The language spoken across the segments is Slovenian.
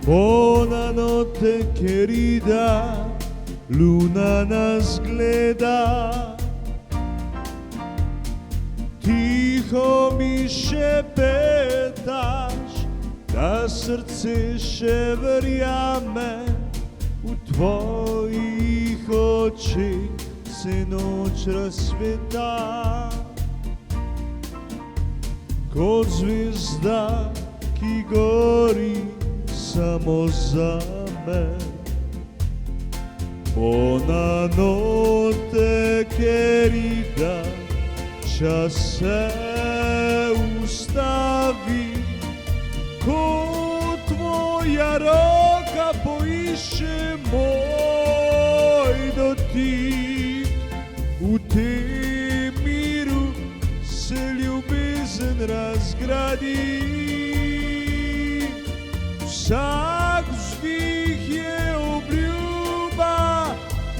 Buonanotte che rida, luna nas gleda, tiho mi šepetaš, da srce še verjame, v tvojih očeh se noč razsveta. Kot zvezda, ki gori samo zame. Buonanotte querida, čas se ustavi, ko tvoja roka poišče moj dotik. V tem miru se ljubezen razgradi, vsak vzdih je obljuba,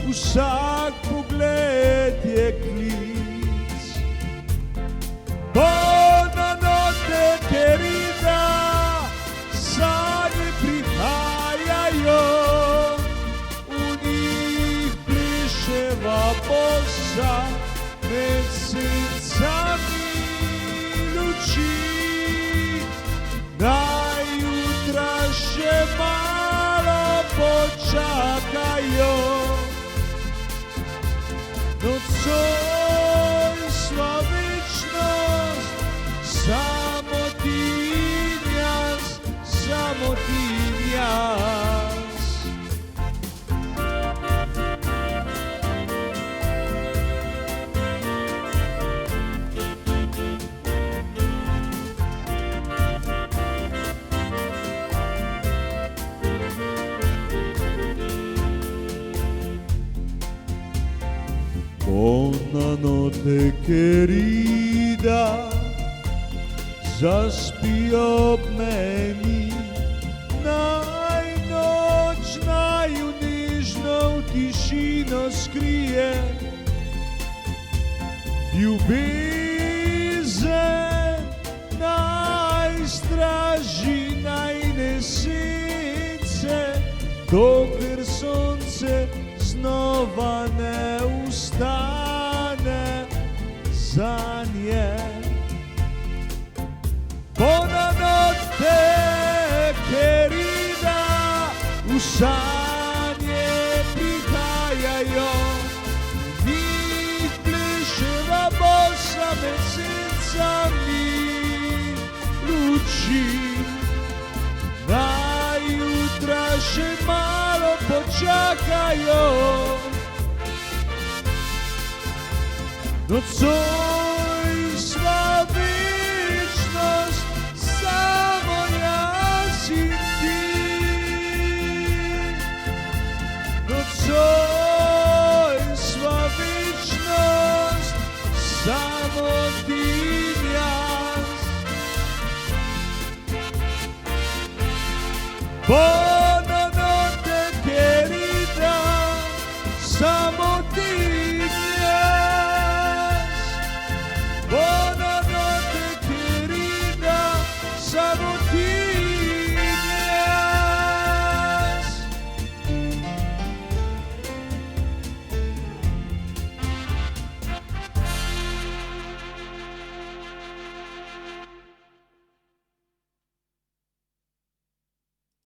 vsak pogled je klic. Buonanotte querida, sanje prihajajo, v njih pleševa bosa med sencami luči. Naj jutra še malo počakajo, nocoj sva večnost, samo ti in jaz, samo ti in jaz. Buonanotte querida, zaspi ob meni, naj noč naju nežno v tišino skrije. Ljubezen naj straži najine sence, dokler sonce znova ne ustane zanje. Buonanotte querida, v sanje prihajajo, v njih pleševa bosa med sencami luči. Naj jutra še malo počakajo, nocoj sva večnost, samo jaz in ti. Nocoj sva večnost, samo ti in jaz.